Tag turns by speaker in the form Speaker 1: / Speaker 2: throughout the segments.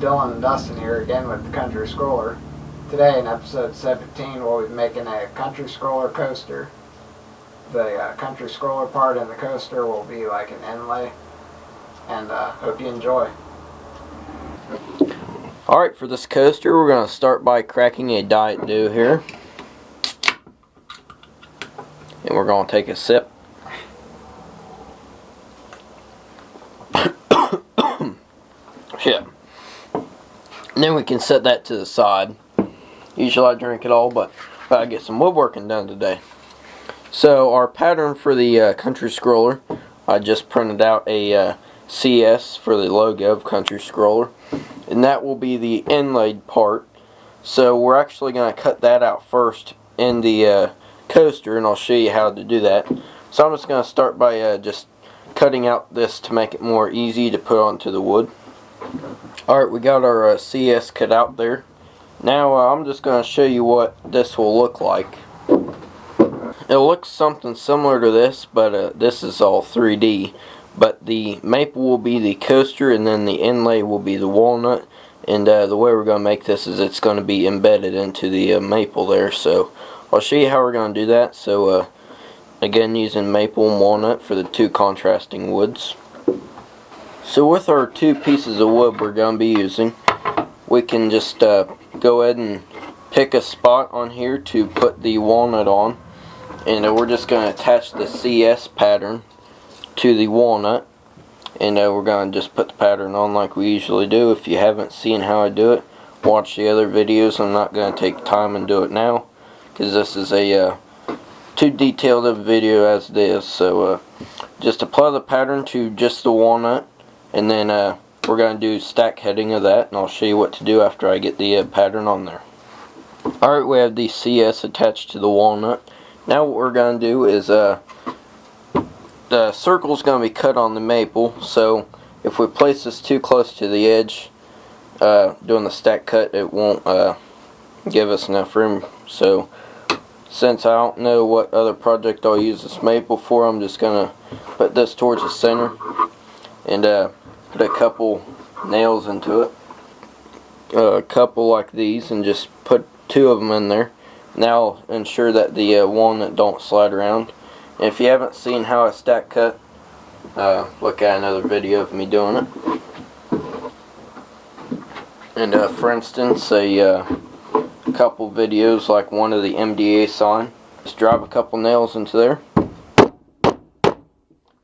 Speaker 1: Dylan and Dustin here again with the Country Scroller. Today in episode 17 we'll be making a Country Scroller coaster. The Country Scroller part in the coaster will be like an inlay, and hope you enjoy.
Speaker 2: Alright, for this coaster we're going to start by cracking a Diet Dew here. And we're going to take a sip. Yeah. And then we can set that to the side. Usually I drink it all, but I get some woodworking done today. So our pattern for the Country Scroller, I just printed out a CS for the logo of Country Scroller. And that will be the inlaid part. So we're actually going to cut that out first in the coaster, and I'll show you how to do that. So I'm just going to start by just cutting out this to make it more easy to put onto the wood. Alright, we got our CS cut out there. Now I'm just going to show you what this will look like. It looks something similar to this, but this is all 3D. But the maple will be the coaster, and then the inlay will be the walnut. And the way we're going to make this is it's going to be embedded into the maple there. So I'll show you how we're going to do that. So again, using maple and walnut for the two contrasting woods. So with our two pieces of wood we're going to be using, we can just go ahead and pick a spot on here to put the walnut on. And we're just going to attach the CS pattern to the walnut. And we're going to just put the pattern on like we usually do. If you haven't seen how I do it, watch the other videos. I'm not going to take time and do it now, because this is a too detailed of a video as it is. So just apply the pattern to just the walnut. And then we're going to do stack heading of that, and I'll show you what to do after I get the pattern on there. Alright, we have the CS attached to the walnut. Now what we're going to do is the circle is going to be cut on the maple, so if we place this too close to the edge doing the stack cut, it won't give us enough room. So since I don't know what other project I'll use this maple for, I'm just going to put this towards the center and put a couple nails into it, a couple like these, and just put two of them in there. Now ensure that the walnut don't slide around. And if you haven't seen how I stack cut, look at another video of me doing it. And for instance, a couple videos like one of the MDA sign, just drive a couple nails into there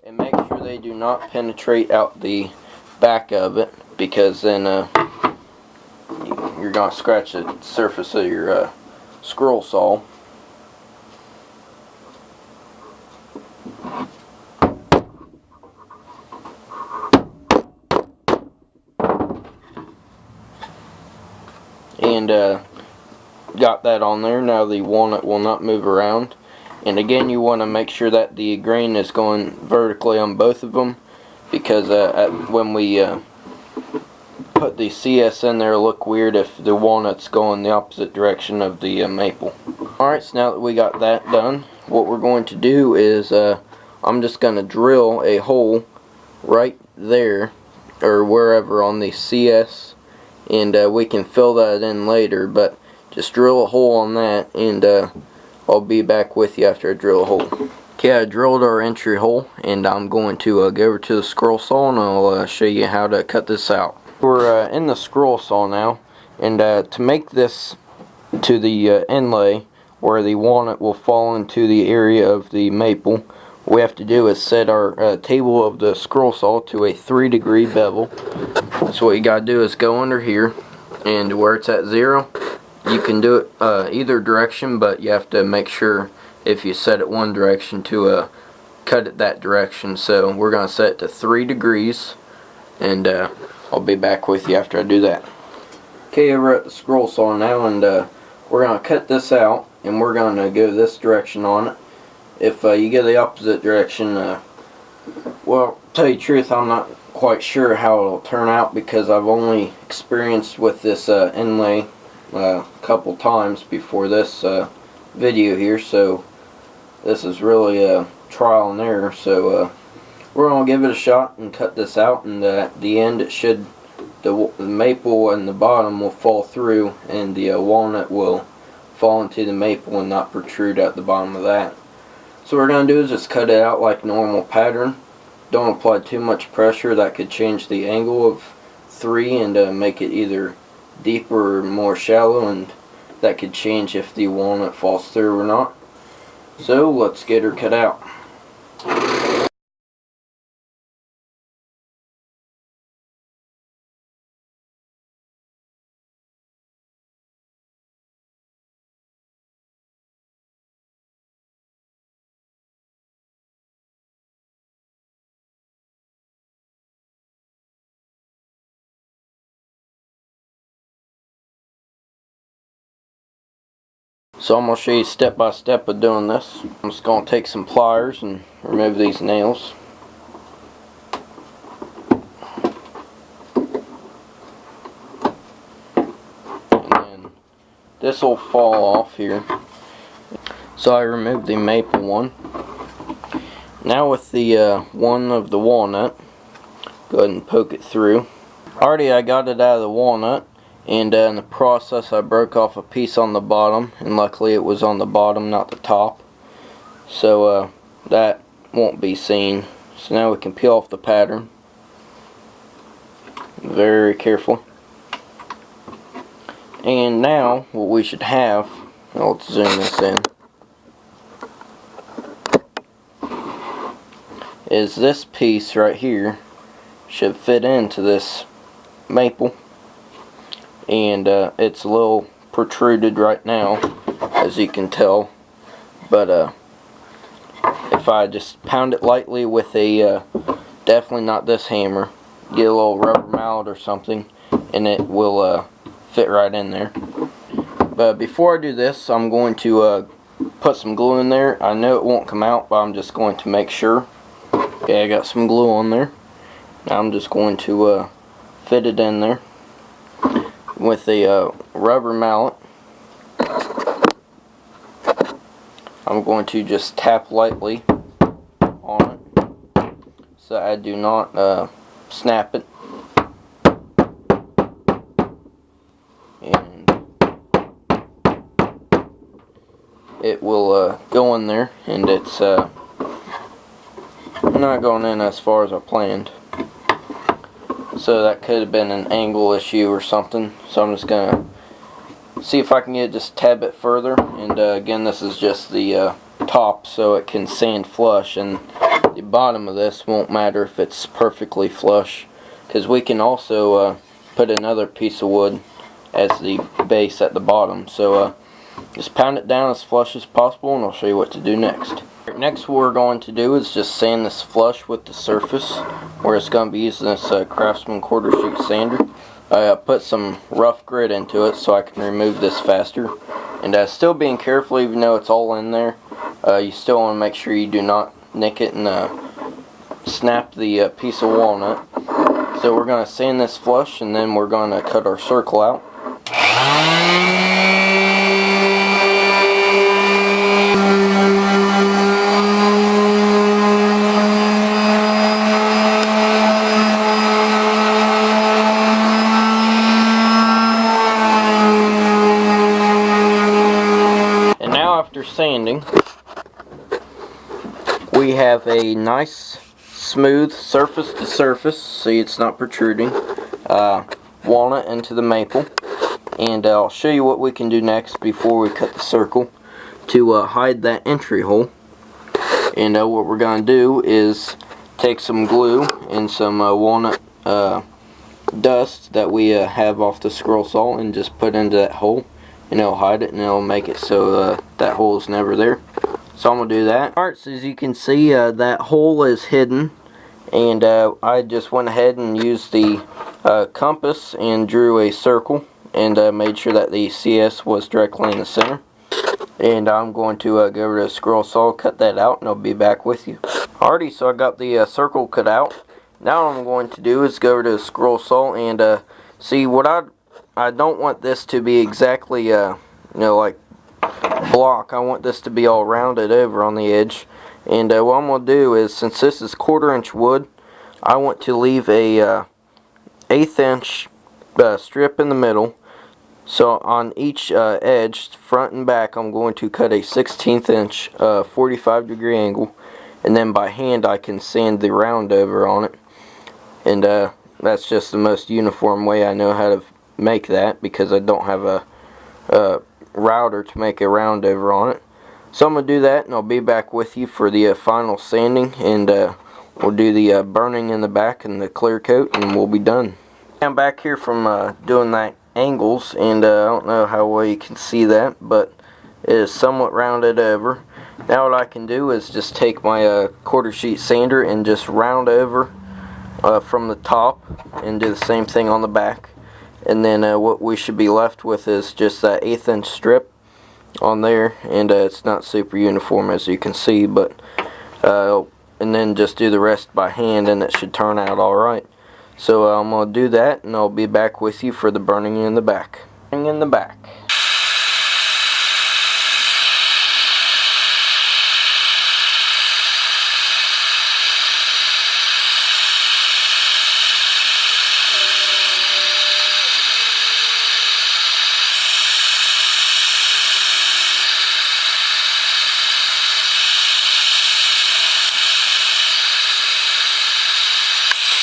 Speaker 2: and make sure they do not penetrate out the back of it, because then you're going to scratch the surface of your scroll saw. And got that on there. Now the walnut will not move around. And again, you want to make sure that the grain is going vertically on both of them, because when we put the CS in there, it'll look weird if the walnut's going the opposite direction of the maple. Alright, so now that we got that done, what we're going to do is I'm just going to drill a hole right there, or wherever on the CS, and we can fill that in later, but just drill a hole on that, and I'll be back with you after I drill a hole. Okay, I drilled our entry hole, and I'm going to go over to the scroll saw, and I'll show you how to cut this out. We're in the scroll saw now, and to make this to the inlay where the walnut will fall into the area of the maple, what we have to do is set our table of the scroll saw to a 3-degree bevel. So what you gotta do is go under here, and where it's at 0, you can do it either direction, but you have to make sure if you set it one direction to cut it that direction. So we're going to set it to 3 degrees, and I'll be back with you after I do that. Okay, we're at the scroll saw now, and we're going to cut this out, and we're going to go this direction on it. If you go the opposite direction, well, to tell you the truth, I'm not quite sure how it'll turn out, because I've only experienced with this inlay a couple times before this video here, so this is really a trial and error. So we're going to give it a shot and cut this out, and at the end it should the maple and the bottom will fall through, and the walnut will fall into the maple and not protrude out the bottom of that. So what we're going to do is just cut it out like normal pattern. Don't apply too much pressure. That could change the angle of 3 and make it either deeper or more shallow, and that could change if the walnut falls through or not. So let's get her cut out. So I'm going to show you step by step of doing this. I'm just going to take some pliers and remove these nails. And then this will fall off here. So I removed the maple one. Now with the one of the walnut, go ahead and poke it through. Already I got it out of the walnut. And in the process I broke off a piece on the bottom, and luckily it was on the bottom, not the top. So that won't be seen. So now we can peel off the pattern very carefully. And now what we should have, let's zoom this in, is this piece right here should fit into this maple. And it's a little protruded right now, as you can tell, but if I just pound it lightly with a definitely not this hammer, get a little rubber mallet or something, and it will fit right in there. But before I do this, I'm going to put some glue in there. I know it won't come out, but I'm just going to make sure. Okay, I got some glue on there. Now I'm just going to fit it in there with a rubber mallet. I'm going to just tap lightly on it so I do not snap it. And it will go in there, and it's not going in as far as I planned. So that could have been an angle issue or something. So I'm just going to see if I can get it just a tad bit further. And again, this is just the top, so it can sand flush. And the bottom of this won't matter if it's perfectly flush, because we can also put another piece of wood as the base at the bottom. So just pound it down as flush as possible, and I'll show you what to do next. Next, what we're going to do is just sand this flush with the surface, where it's going to be using this Craftsman quarter sheet sander. I put some rough grit into it so I can remove this faster. And still being careful, even though it's all in there, you still want to make sure you do not nick it and snap the piece of walnut. So we're going to sand this flush, and then we're going to cut our circle out. After sanding, we have a nice smooth surface to surface, see it's not protruding, walnut into the maple. And I'll show you what we can do next before we cut the circle to hide that entry hole. And what we're going to do is take some glue and some walnut dust that we have off the scroll saw and just put into that hole. And it'll hide it, and it'll make it so that hole is never there. So I'm going to do that. Alright, so as you can see, that hole is hidden. And I just went ahead and used the compass and drew a circle. And made sure that the CS was directly in the center. And I'm going to go over to the scroll saw, cut that out, and I'll be back with you. Alrighty, so I got the circle cut out. Now what I'm going to do is go over to the scroll saw and see what I don't want this to be exactly, like block. I want this to be all rounded over on the edge. And what I'm going to do is, since this is 1/4 inch wood, I want to leave a 1/8 inch strip in the middle. So on each edge, front and back, I'm going to cut a 1/16 inch 45-degree angle, and then by hand I can sand the round over on it. And that's just the most uniform way I know how to make that, because I don't have a router to make a round over on it. So I'm going to do that, and I'll be back with you for the final sanding, and we'll do the burning in the back and the clear coat, and we'll be done. I'm back here from doing that angles, and I don't know how well you can see that, but it is somewhat rounded over. Now what I can do is just take my quarter sheet sander and just round over from the top, and do the same thing on the back. And then what we should be left with is just that 1/8 inch strip on there, and it's not super uniform as you can see, but and then just do the rest by hand, and it should turn out alright. So I'm going to do that, and I'll be back with you for the burning in the back. Burning in the back.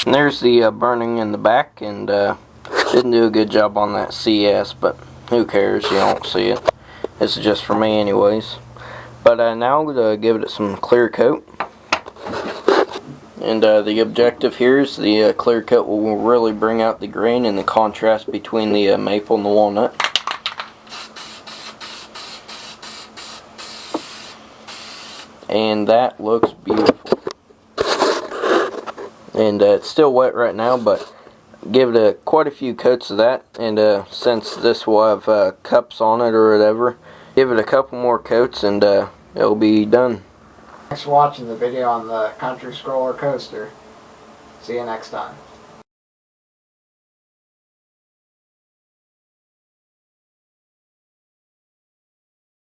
Speaker 2: And there's the burning in the back, and didn't do a good job on that CS, but who cares, you don't see it. This is just for me anyways. But now I'm going to give it some clear coat. And the objective here is the clear coat will really bring out the grain and the contrast between the maple and the walnut. And that looks beautiful. And it's still wet right now, but give it quite a few coats of that, and since this will have cups on it or whatever, give it a couple more coats, and it'll be done.
Speaker 1: Thanks for watching the video on the Country Scroller Coaster. See you next time.